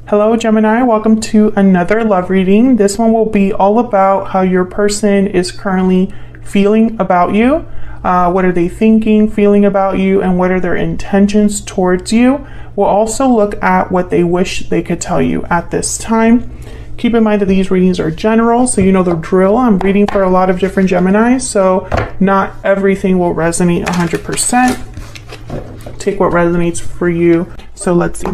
Hello Gemini, welcome to another love reading. This one will be all about how your person is currently feeling about you. What are they thinking, feeling about you, and what are their intentions towards you? We'll also look at what they wish they could tell you at this time. Keep in mind that these readings are general, so you know the drill. I'm reading for a lot of different Geminis, so not everything will resonate 100%. Take what resonates for you. So let's see.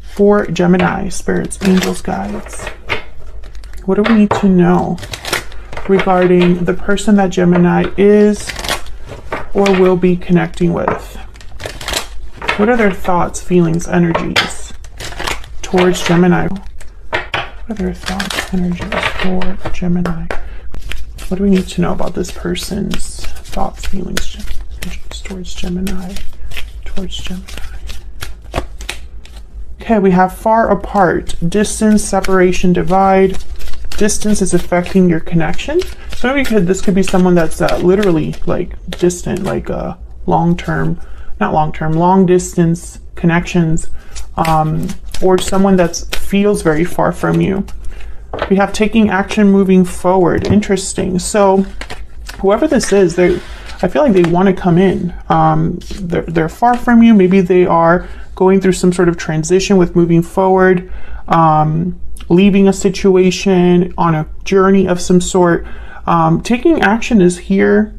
For Gemini, spirits, angels, guides, what do we need to know regarding the person that Gemini is or will be connecting with? What are their thoughts, feelings, energies towards Gemini? What are their thoughts, energies for Gemini? What do we need to know about this person's thoughts, feelings, energies towards Gemini? Okay, we have far apart, distance, separation, divide. Distance is affecting your connection. So this could be someone that's literally like distant, like long distance connections, or someone that feels very far from you. We have taking action, moving forward. Interesting. So whoever this is, I feel like they want to come in. They're far from you. Maybe they are going through some sort of transition with moving forward, leaving a situation, on a journey of some sort. Taking action is here.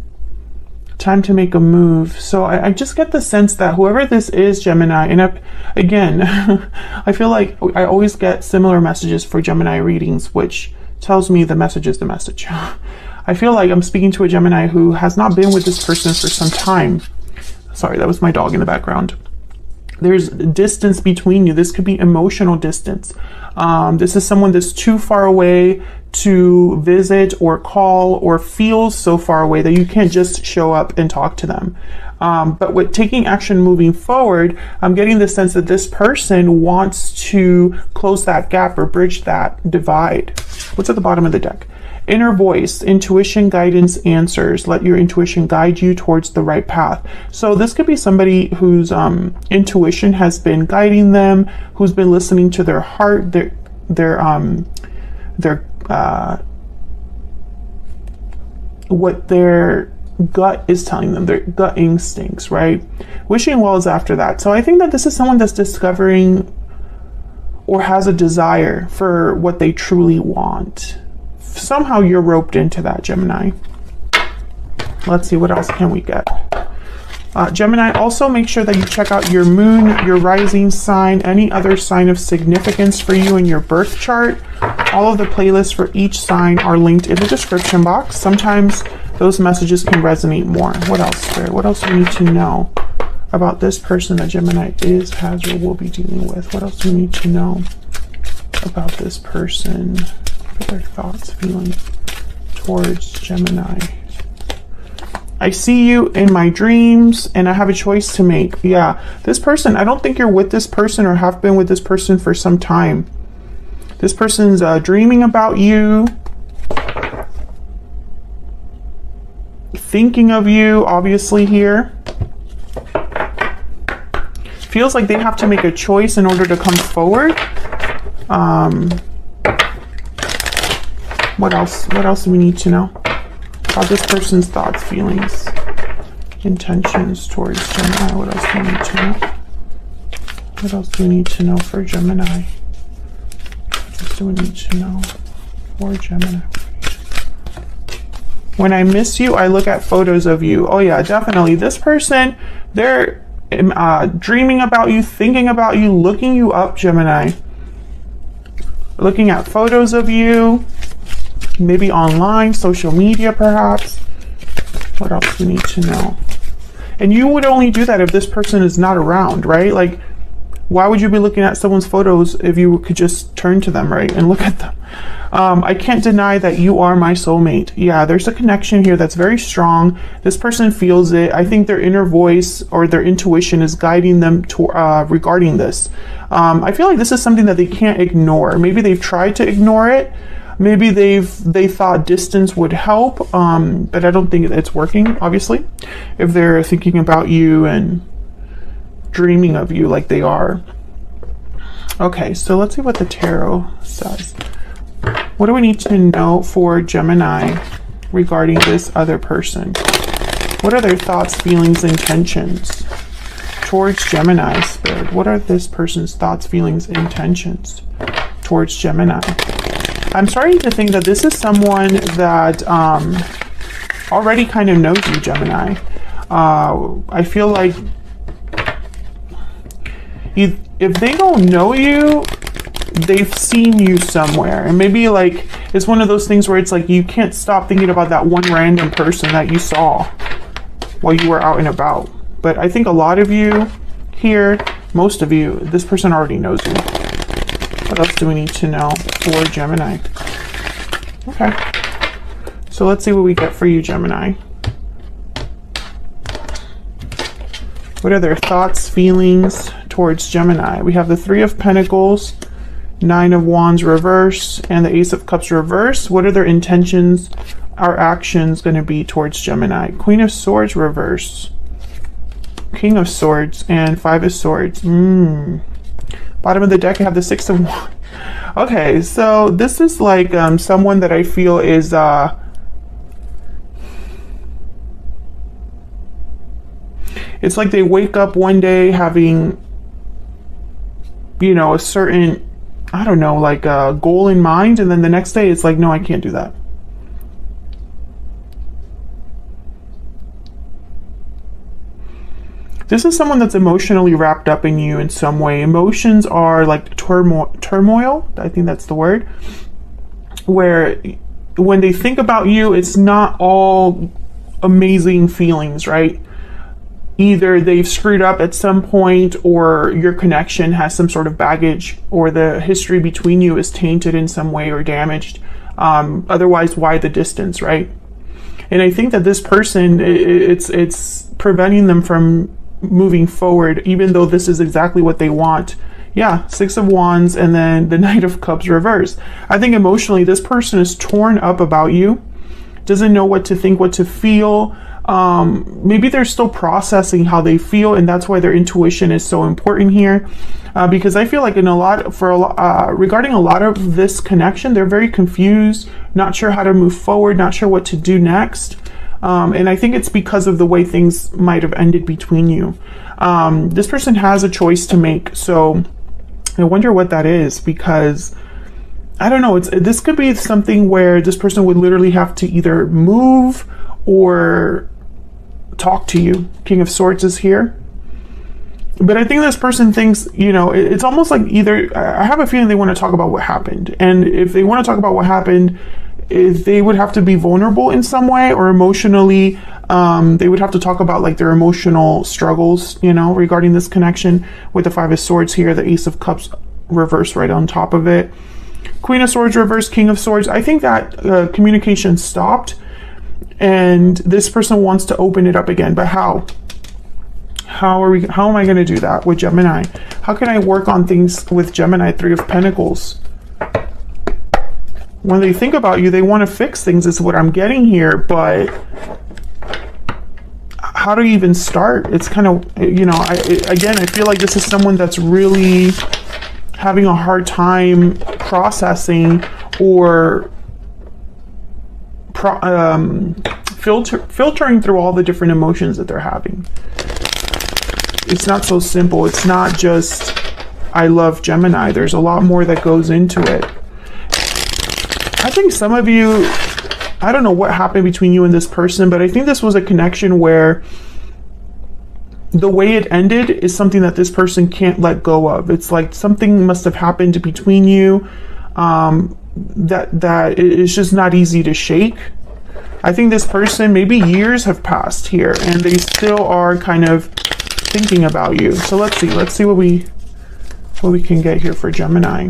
Time to make a move. So I just get the sense that whoever this is, Gemini, and again, I feel like I always get similar messages for Gemini readings, which tells me the message is the message. I feel like I'm speaking to a Gemini who has not been with this person for some time. Sorry, that was my dog in the background. There's distance between you. This could be emotional distance. This is someone that's too far away to visit or call, or feels so far away that you can't just show up and talk to them. But with taking action, moving forward, I'm getting the sense that this person wants to close that gap or bridge that divide. What's at the bottom of the deck? Inner voice, intuition, guidance, answers. Let your intuition guide you towards the right path. So this could be somebody whose intuition has been guiding them, who's been listening to their heart, what their gut is telling them, their gut instincts, right? Wishing well is after that. So I think that this is someone that's discovering or has a desire for what they truly want. Somehow you're roped into that, Gemini. Let's see, what else can we get? Gemini, also make sure that you check out your moon, your rising sign, any other sign of significance for you in your birth chart. All of the playlists for each sign are linked in the description box. Sometimes those messages can resonate more. What else, Spirit? What else do we need to know about this person that Gemini is, has, or will be dealing with? What else do we need to know about this person? What are their thoughts, feelings towards Gemini? I see you in my dreams and I have a choice to make. Yeah, this person, I don't think you're with this person or have been with this person for some time. This person's dreaming about you, thinking of you, obviously here. Feels like they have to make a choice in order to come forward. What else? What else do we need to know about this person's thoughts, feelings, intentions towards Gemini? What else do we need to know? What else do we need to know for Gemini? What else do we need to know for Gemini? When I miss you, I look at photos of you. Oh yeah, definitely. This person, they're dreaming about you, thinking about you, looking you up, Gemini. Looking at photos of you. Maybe online, social media, perhaps. What else do we need to know? And you would only do that if this person is not around, right? Like, why would you be looking at someone's photos if you could just turn to them, right, and look at them? I can't deny that you are my soulmate. Yeah, there's a connection here that's very strong. This person feels it. I think their inner voice or their intuition is guiding them to regarding this. I feel like this is something that they can't ignore. Maybe they've tried to ignore it. Maybe they thought distance would help, but I don't think it's working, obviously, if they're thinking about you and dreaming of you like they are. Okay, so let's see what the tarot says. What do we need to know for Gemini regarding this other person? What are their thoughts, feelings, intentions towards Gemini, Spirit? What are this person's thoughts, feelings, intentions towards Gemini? I'm starting to think that this is someone that already kind of knows you, Gemini. I feel like if they don't know you, they've seen you somewhere. And maybe like it's one of those things where it's like you can't stop thinking about that one random person that you saw while you were out and about. But I think a lot of you here, most of you, this person already knows you. What else do we need to know for Gemini? Okay. So let's see what we get for you, Gemini. What are their thoughts, feelings towards Gemini? We have the Three of Pentacles, Nine of Wands reverse, and the Ace of Cups reverse. What are their intentions, our actions going to be towards Gemini? Queen of Swords reverse, King of Swords, and Five of Swords. Bottom of the deck, I have the Six of Wands. Okay, so this is like someone that I feel is it's like they wake up one day having, you know, a certain, I don't know, like a goal in mind, and then the next day it's like, no, I can't do that. This is someone that's emotionally wrapped up in you in some way. Emotions are like turmoil, I think that's the word, where when they think about you, it's not all amazing feelings, right? Either they've screwed up at some point, or your connection has some sort of baggage, or the history between you is tainted in some way or damaged. Otherwise, why the distance, right? And I think that this person, it's preventing them from moving forward, even though this is exactly what they want. Yeah, Six of Wands, and then the Knight of Cups reversed. I think emotionally, this person is torn up about you, doesn't know what to think, what to feel. Maybe they're still processing how they feel, and that's why their intuition is so important here. Because I feel like regarding a lot of this connection, they're very confused, not sure how to move forward, not sure what to do next. And I think it's because of the way things might have ended between you. This person has a choice to make, so I wonder what that is, because I don't know, this could be something where this person would literally have to either move or talk to you. King of Swords is here. But I think this person thinks, you know, it's almost like either, I have a feeling they want to talk about what happened. And if they want to talk about what happened, they would have to be vulnerable in some way, or emotionally, they would have to talk about like their emotional struggles, you know, regarding this connection, with the Five of Swords here, the Ace of Cups reverse right on top of it. Queen of Swords reverse, King of Swords. I think that communication stopped, and this person wants to open it up again. But how? How am I going to do that with Gemini? How can I work on things with Gemini? Three of Pentacles. When they think about you, they want to fix things, is what I'm getting here. But how do you even start? It's kind of, you know, again, I feel like this is someone that's really having a hard time processing or filtering through all the different emotions that they're having. It's not so simple. It's not just, I love Gemini. There's a lot more that goes into it. I think some of you, I don't know what happened between you and this person, but I think this was a connection where the way it ended is something that this person can't let go of. It's like something must have happened between you that it's just not easy to shake. I think this person, maybe years have passed here, and they still are kind of thinking about you. So let's see what we can get here for Gemini.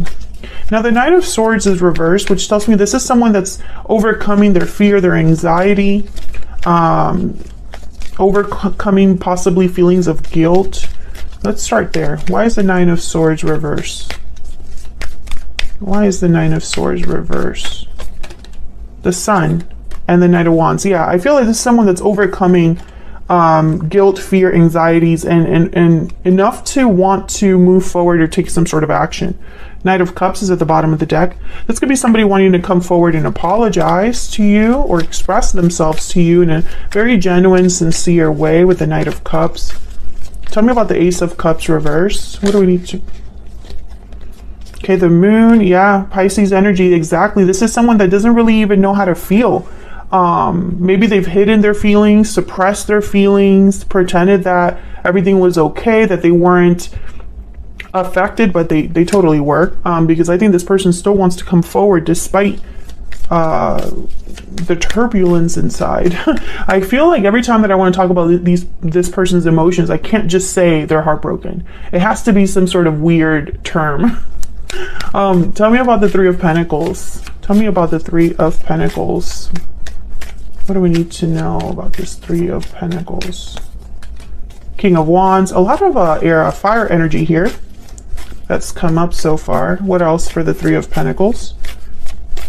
Now the Knight of Swords is reversed, which tells me this is someone that's overcoming their fear, their anxiety, overcoming possibly feelings of guilt. Let's start there. Why is the Nine of Swords reversed? Why is the Nine of Swords reversed? The Sun and the Knight of Wands. Yeah, I feel like this is someone that's overcoming guilt, fear, anxieties, and enough to want to move forward or take some sort of action. Knight of Cups is at the bottom of the deck. This could be somebody wanting to come forward and apologize to you or express themselves to you in a very genuine, sincere way with the Knight of Cups. Tell me about the Ace of Cups reverse. What do we need to... Okay, the Moon, yeah, Pisces energy, exactly. This is someone that doesn't really even know how to feel. Maybe they've hidden their feelings, suppressed their feelings, pretended that everything was okay, that they weren't affected, but they totally were. Because I think this person still wants to come forward despite the turbulence inside. I feel like every time that I want to talk about this person's emotions, I can't just say they're heartbroken. It has to be some sort of weird term. Tell me about the Three of Pentacles. Tell me about the Three of Pentacles. What do we need to know about this Three of Pentacles? King of Wands. A lot of fire energy here that's come up so far. What else for the Three of Pentacles?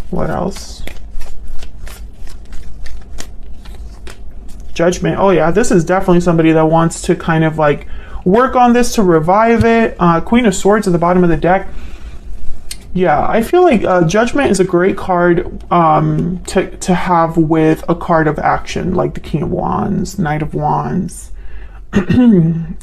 What else? Judgment. Oh yeah, this is definitely somebody that wants to kind of like work on this to revive it. Queen of Swords at the bottom of the deck. Yeah, I feel like Judgment is a great card to have with a card of action, like the King of Wands, Knight of Wands,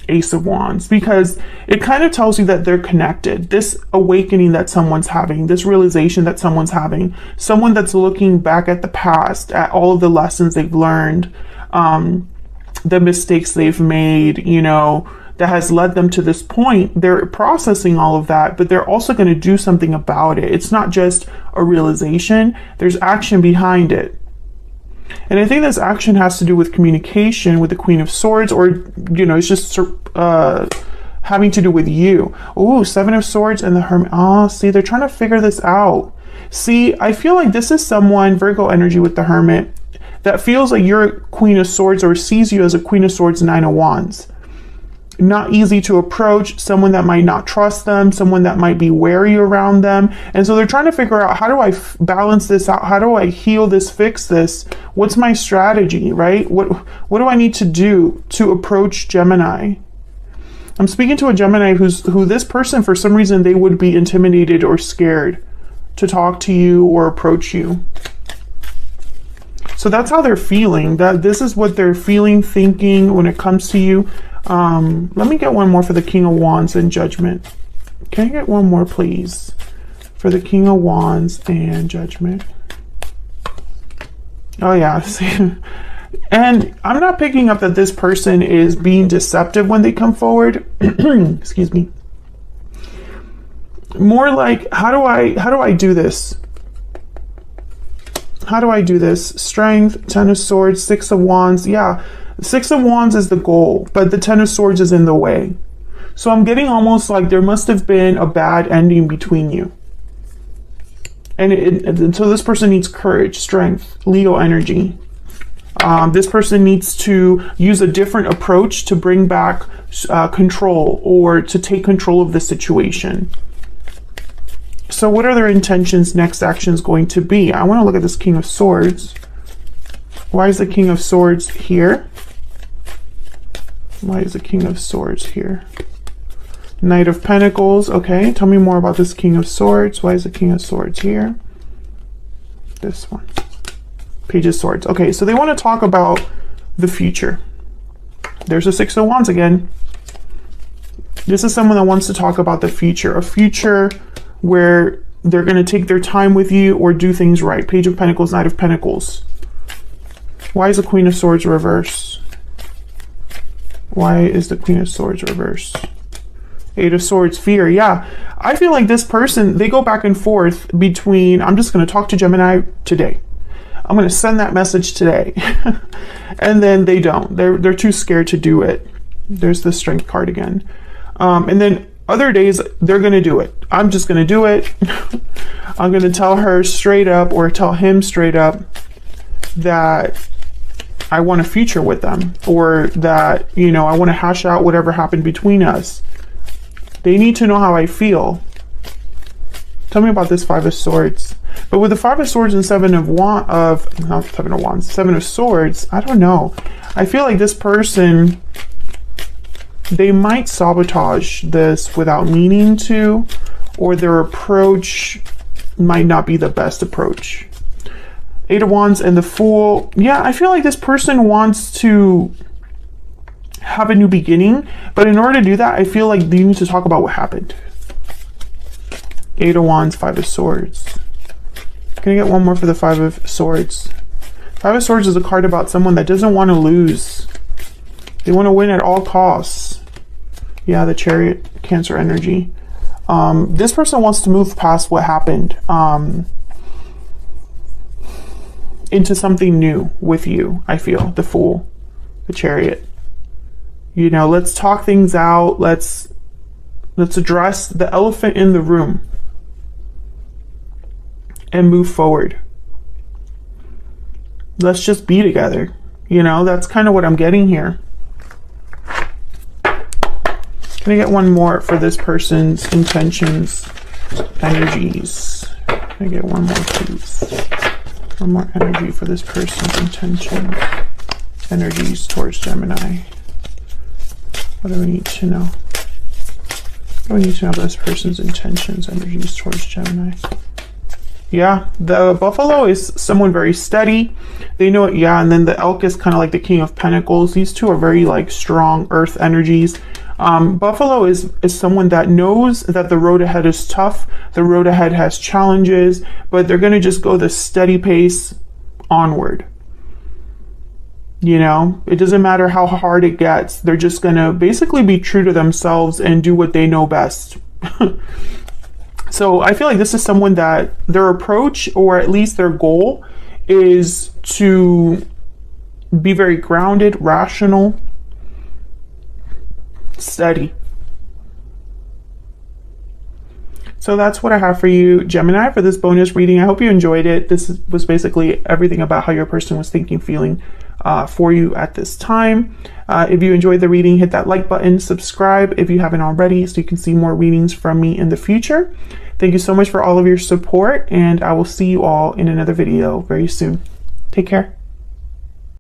Ace of Wands, because it kind of tells you that they're connected. This awakening that someone's having, this realization that someone's having, someone that's looking back at the past, at all of the lessons they've learned, the mistakes they've made, you know, that has led them to this point. They're processing all of that, but they're also going to do something about it. It's not just a realization, there's action behind it. And I think this action has to do with communication with the Queen of Swords, or, you know, it's just having to do with you. Oh, Seven of Swords and the Hermit. Oh, see, they're trying to figure this out. See, I feel like this is someone, Virgo energy with the Hermit, that feels like you're a Queen of Swords or sees you as a Queen of Swords, Nine of Wands. Not easy to approach, someone that might not trust them, someone that might be wary around them. And so they're trying to figure out, how do I balance this out? How do I heal this, fix this? What's my strategy, right? What do I need to do to approach Gemini? I'm speaking to a Gemini who this person, for some reason, they would be intimidated or scared to talk to you or approach you. So that's how they're feeling. That this is what they're feeling, thinking when it comes to you. Let me get one more for the King of Wands and Judgment. Can I get one more, please, for the King of Wands and Judgment? Oh yeah. And I'm not picking up that this person is being deceptive when they come forward. Excuse me. More like, how do I do this? How do I do this? Strength, Ten of Swords, Six of Wands. Yeah, Six of Wands is the goal, but the Ten of Swords is in the way. So I'm getting almost like there must have been a bad ending between you. And so this person needs courage, strength, Leo energy. This person needs to use a different approach to bring back control, or to take control of the situation. So what are their intentions, next actions going to be? I want to look at this King of Swords. Why is the King of Swords here? Why is the King of Swords here? Knight of Pentacles. Okay, tell me more about this King of Swords. Why is the King of Swords here? This one. Page of Swords. Okay, so they want to talk about the future. There's a Six of Wands again. This is someone that wants to talk about the future. A future where they're going to take their time with you or do things right. Page of Pentacles, Knight of Pentacles. Why is the Queen of Swords reverse? Why is the Queen of Swords reverse? Eight of Swords, fear. Yeah, I feel like this person, they go back and forth between, I'm just going to talk to Gemini today. I'm going to send that message today. And then they don't. They're too scared to do it. There's the Strength card again. And then other days, they're going to do it. I'm just going to do it. I'm going to tell her straight up, or tell him straight up, that I want a future with them, or that, you know, I want to hash out whatever happened between us. They need to know how I feel. Tell me about this Five of Swords. But with the Five of Swords and Seven of Swords, I don't know. I feel like this person, they might sabotage this without meaning to, or their approach might not be the best approach. Eight of Wands and the Fool. Yeah, I feel like this person wants to have a new beginning, but in order to do that, I feel like you need to talk about what happened. Eight of Wands, Five of Swords. Can I get one more for the Five of Swords? Five of Swords is a card about someone that doesn't want to lose. They want to win at all costs. Yeah, the Chariot, Cancer energy. This person wants to move past what happened into something new with you, I feel. The Fool, the Chariot. You know, let's talk things out. Let's address the elephant in the room and move forward. Let's just be together. You know, that's kind of what I'm getting here. Can I get one more for this person's intentions, energies? Can I get one more, please? One more energy for this person's intention, energies towards Gemini. What do we need to know? What do we need to know about this person's intentions, energies towards Gemini? Yeah, the Buffalo is someone very steady. They know it, yeah, and then the Elk is kind of like the King of Pentacles. These two are very like strong earth energies. Buffalo is someone that knows that the road ahead is tough. The road ahead has challenges, but they're going to just go the steady pace onward. You know, it doesn't matter how hard it gets. They're just going to basically be true to themselves and do what they know best. So I feel like this is someone that their approach, or at least their goal, is to be very grounded, rational, steady. So that's what I have for you, Gemini, for this bonus reading. I hope you enjoyed it. This was basically everything about how your person was thinking, feeling for you at this time. If you enjoyed the reading, hit that like button, subscribe if you haven't already, so you can see more readings from me in the future. Thank you so much for all of your support, and I will see you all in another video very soon. Take care.